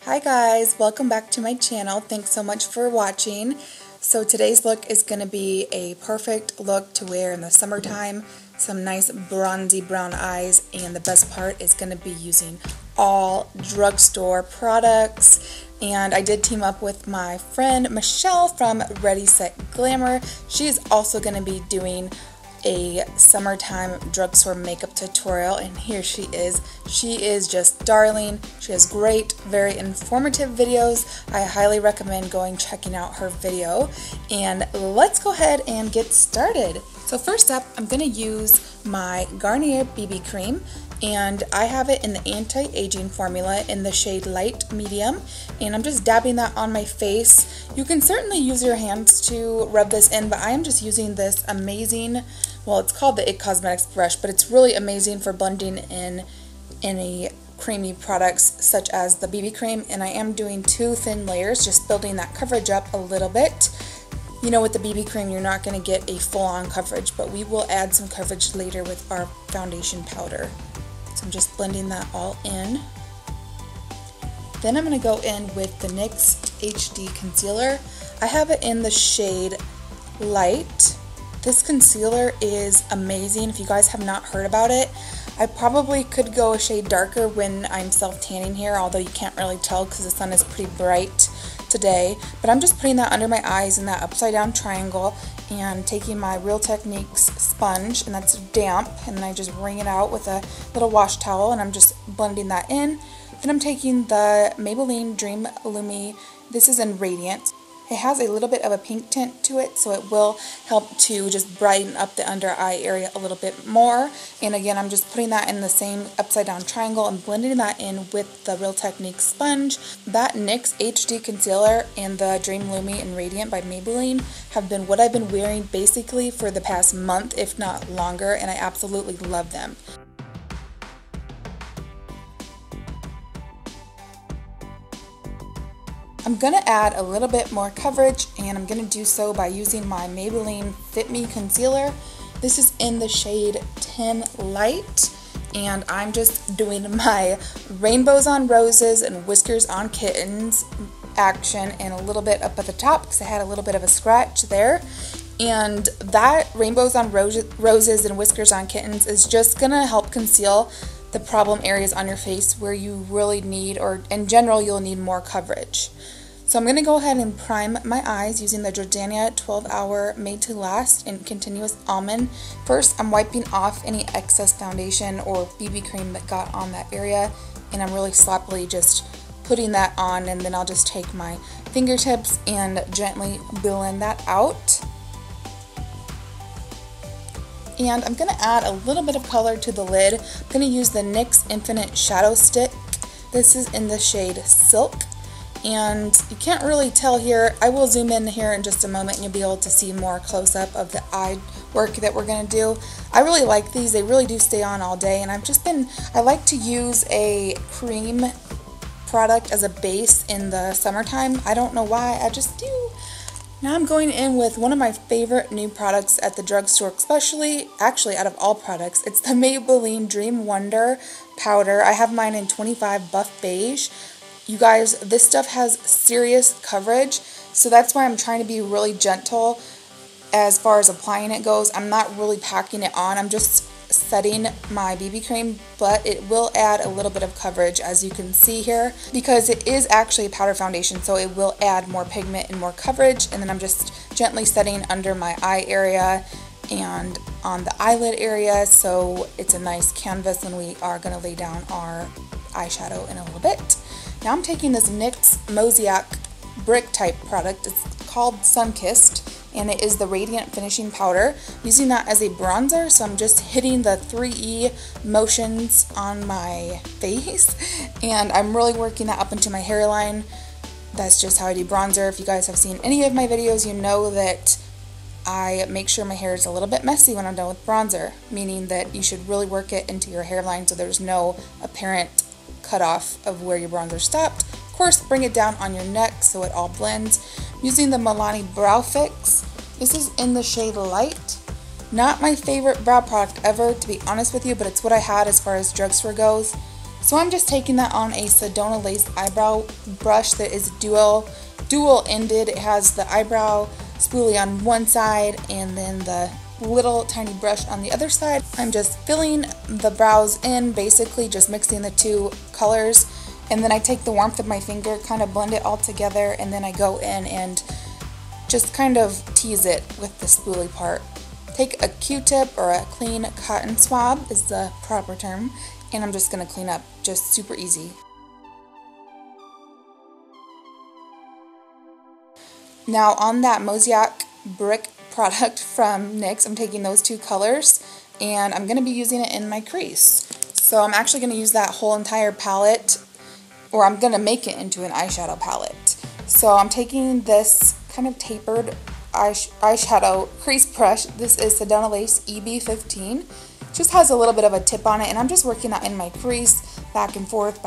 Hi guys, welcome back to my channel. Thanks so much for watching. So today's look is going to be a perfect look to wear in the summertime. Some nice bronzy brown eyes, and the best part is going to be using all drugstore products. And I did team up with my friend Michelle from Ready Set Glamour. She's also going to be doing a summertime drugstore makeup tutorial, and here she is. She is just darling. She has great, very informative videos. I highly recommend checking out her video. And let's go ahead and get started. So first up, I'm going to use my Garnier BB cream, and I have it in the anti-aging formula in the shade light medium, and I'm just dabbing that on my face. You can certainly use your hands to rub this in, but I am just using this amazing, well, it's called the It Cosmetics brush, but it's really amazing for blending in any creamy products such as the BB cream. And I am doing 2 thin layers, just building that coverage up a little bit. You know, with the BB cream, you're not going to get a full-on coverage, but we will add some coverage later with our foundation powder. So I'm just blending that all in. Then I'm going to go in with the NYX HD Concealer. I have it in the shade Light. This concealer is amazing. If you guys have not heard about it, I probably could go a shade darker when I'm self-tanning here, although you can't really tell because the sun is pretty bright today. But I'm just putting that under my eyes in that upside down triangle and taking my Real Techniques sponge, and that's damp, and then I just wring it out with a little wash towel, and I'm just blending that in. Then I'm taking the Maybelline Dream Lumi. This is in Radiant. It has a little bit of a pink tint to it, so it will help to just brighten up the under eye area a little bit more. And again, I'm just putting that in the same upside down triangle and blending that in with the Real Techniques sponge. That NYX HD Concealer and the Dream Lumi in Radiant by Maybelline have been what I've been wearing basically for the past month, if not longer, and I absolutely love them. I'm going to add a little bit more coverage, and I'm going to do so by using my Maybelline Fit Me Concealer. This is in the shade 10 Light, and I'm just doing my rainbows on roses and whiskers on kittens action and a little bit up at the top because I had a little bit of a scratch there. And that rainbows on roses and whiskers on kittens is just going to help conceal the problem areas on your face where you really need, or in general you'll need, more coverage. So I'm going to go ahead and prime my eyes using the Jordania 12 Hour Made to Last in Continuous Almond. First, I'm wiping off any excess foundation or BB cream that got on that area, and I'm really sloppily just putting that on, and then I'll just take my fingertips and gently blend that out. And I'm going to add a little bit of color to the lid. I'm going to use the NYX Infinite Shadow Stick. This is in the shade Silk. And you can't really tell here. I will zoom in here in just a moment and you'll be able to see more close-up of the eye work that we're going to do. I really like these. They really do stay on all day. And I like to use a cream product as a base in the summertime. I don't know why, I just do. Now I'm going in with one of my favorite new products at the drugstore, actually out of all products. It's the Maybelline Dream Wonder powder. I have mine in 25 Buff Beige. You guys, this stuff has serious coverage, so that's why I'm trying to be really gentle as far as applying it goes. I'm not really packing it on. I'm just setting my BB cream, but it will add a little bit of coverage, as you can see here, because it is actually a powder foundation, so it will add more pigment and more coverage. And then I'm just gently setting under my eye area and on the eyelid area, so it's a nice canvas when we are going to lay down our eyeshadow in a little bit. Now I'm taking this NYX Mosaic brick type product. It's called Sunkissed, and it is the Radiant Finishing Powder. I'm using that as a bronzer, so I'm just hitting the 3E motions on my face, and I'm really working that up into my hairline. That's just how I do bronzer. If you guys have seen any of my videos, you know that I make sure my hair is a little bit messy when I'm done with bronzer, meaning that you should really work it into your hairline so there's no apparent cutoff of where your bronzer stopped. Of course, bring it down on your neck so it all blends. Using the Milani Brow Fix. This is in the shade Light. Not my favorite brow product ever, to be honest with you, but it's what I had as far as drugstore goes. So I'm just taking that on a Sedona Lace eyebrow brush that is dual-ended. It has the eyebrow spoolie on one side and then the little tiny brush on the other side. I'm just filling the brows in, basically just mixing the two colors, and then I take the warmth of my finger, kind of blend it all together, and then I go in and just kind of tease it with the spoolie part. Take a Q-tip or a clean cotton swab is the proper term, and I'm just going to clean up, just super easy. Now on that Mosaic Brick product from NYX, I'm taking those two colors and I'm going to be using it in my crease. So I'm actually going to use that whole entire palette, or I'm going to make it into an eyeshadow palette. So I'm taking this kind of tapered eyeshadow crease brush. This is Sedona Lace EB15. Just has a little bit of a tip on it, and I'm just working that in my crease, back and forth,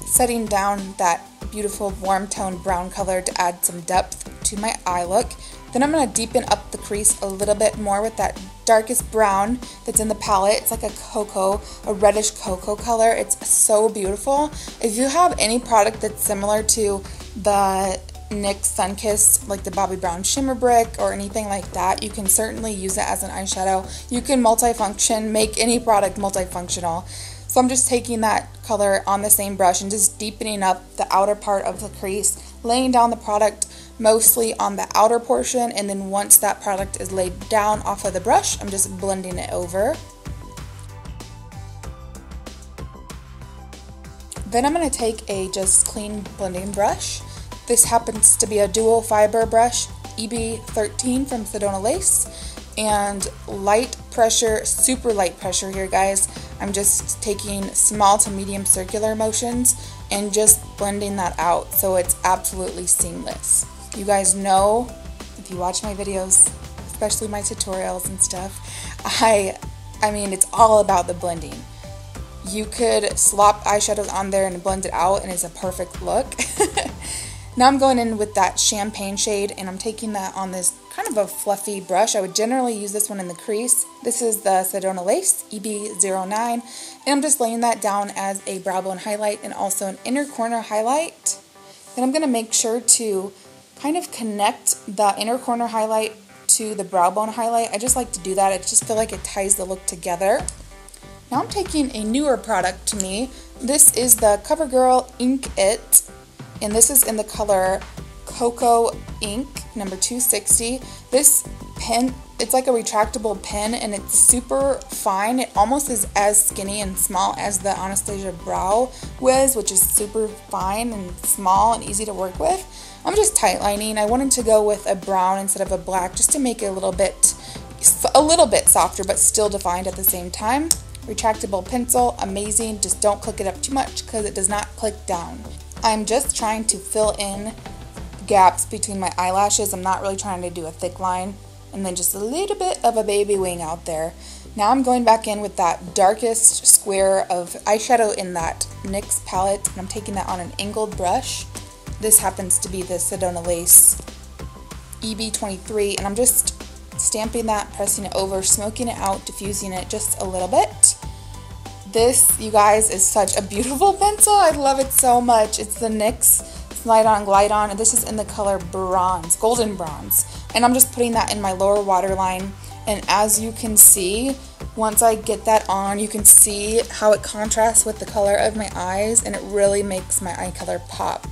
setting down that beautiful warm toned brown color to add some depth to my eye look. Then I'm going to deepen up the crease a little bit more with that darkest brown that's in the palette. It's like a reddish cocoa color. It's so beautiful. If you have any product that's similar to the NYX Sunkissed, like the Bobbi Brown Shimmer Brick or anything like that, you can certainly use it as an eyeshadow. You can multifunction, make any product multifunctional. So I'm just taking that color on the same brush and just deepening up the outer part of the crease, laying down the product mostly on the outer portion, and then once that product is laid down off of the brush, I'm just blending it over. Then I'm going to take a just clean blending brush. This happens to be a dual fiber brush, EB13 from Sedona Lace, and light pressure, super light pressure here, guys. I'm just taking small to medium circular motions and just blending that out so it's absolutely seamless. You guys know, if you watch my videos, especially my tutorials and stuff, I mean, it's all about the blending. You could slop eyeshadows on there and blend it out and it's a perfect look. Now I'm going in with that champagne shade, and I'm taking that on this kind of a fluffy brush. I would generally use this one in the crease. This is the Sedona Lace EB09, and I'm just laying that down as a brow bone highlight and also an inner corner highlight. Then I'm going to make sure to kind of connect the inner corner highlight to the brow bone highlight. I just like to do that. I just feel like it ties the look together. Now I'm taking a newer product to me. This is the CoverGirl Ink It, and this is in the color Cocoa Ink number 260. This pen, it's like a retractable pen, and it's super fine. It almost is as skinny and small as the Anastasia Brow Wiz, which is super fine and small and easy to work with. I'm just tightlining. I wanted to go with a brown instead of a black just to make it a little bit softer but still defined at the same time. Retractable pencil, amazing. Just don't click it up too much because it does not click down. I'm just trying to fill in gaps between my eyelashes. I'm not really trying to do a thick line, and then just a little bit of a baby wing out there. Now I'm going back in with that darkest square of eyeshadow in that NYX palette, and I'm taking that on an angled brush. This happens to be the Sedona Lace EB23, and I'm just stamping that, pressing it over, smoking it out, diffusing it just a little bit. This, you guys, is such a beautiful pencil. I love it so much. It's the NYX Slide On Glide On, and this is in the color bronze, golden bronze. And I'm just putting that in my lower waterline. And as you can see, once I get that on, you can see how it contrasts with the color of my eyes, and it really makes my eye color pop.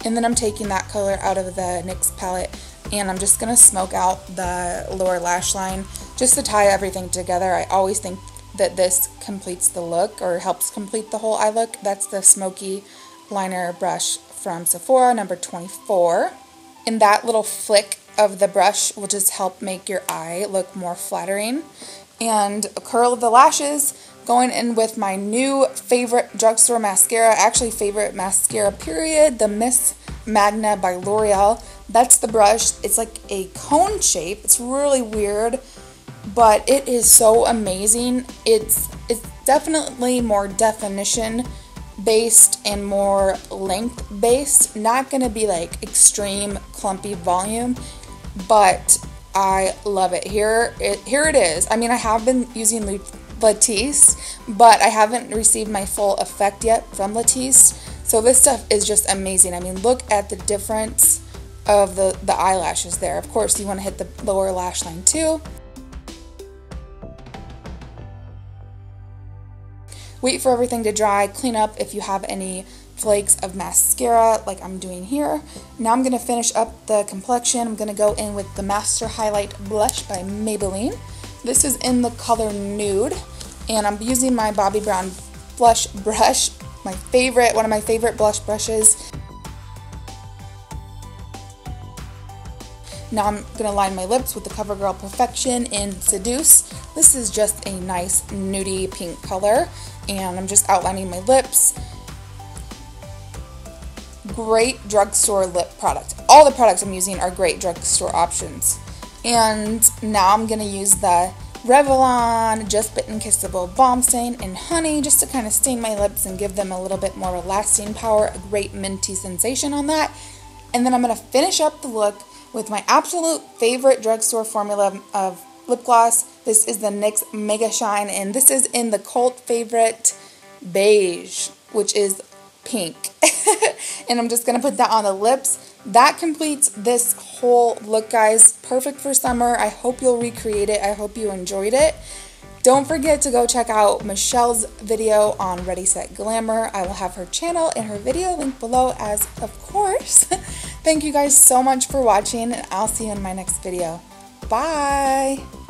And then I'm taking that color out of the NYX palette, and I'm just going to smoke out the lower lash line just to tie everything together. I always think that this completes the look, or helps complete the whole eye look. That's the smoky liner brush from Sephora, number 24. And that little flick of the brush will just help make your eye look more flattering. And a curl of the lashes, going in with my new favorite drugstore mascara, actually favorite mascara period, the Miss Magna by L'Oreal. That's the brush. It's like a cone shape. It's really weird, but it is so amazing. It's definitely more definition based and more length based. Not going to be like extreme clumpy volume, but I love it. Here it is. I mean, I have been using Latisse, but I haven't received my full effect yet from Latisse. So this stuff is just amazing. I mean, look at the difference of the eyelashes there. Of course, you want to hit the lower lash line too. Wait for everything to dry. Clean up if you have any flakes of mascara like I'm doing here. Now I'm going to finish up the complexion. I'm going to go in with the Master Highlight Blush by Maybelline. This is in the color Nude, and I'm using my Bobbi Brown blush brush, one of my favorite blush brushes. Now I'm going to line my lips with the CoverGirl Perfection in Seduce. This is just a nice nudie pink color, and I'm just outlining my lips. Great drugstore lip product. All the products I'm using are great drugstore options. And now I'm going to use the Revlon Just Bitten Kissable Balm Stain in Honey just to kind of stain my lips and give them a little bit more lasting power, a great minty sensation on that. And then I'm going to finish up the look with my absolute favorite drugstore formula of lip gloss. This is the NYX Mega Shine, and this is in the cult favorite beige, which is pink. And I'm just going to put that on the lips. That completes this whole look, guys. Perfect for summer. I hope you'll recreate it. I hope you enjoyed it. Don't forget to go check out Michelle's video on Ready Set Glamour. I will have her channel and her video linked below, as of course. Thank you guys so much for watching, and I'll see you in my next video. Bye!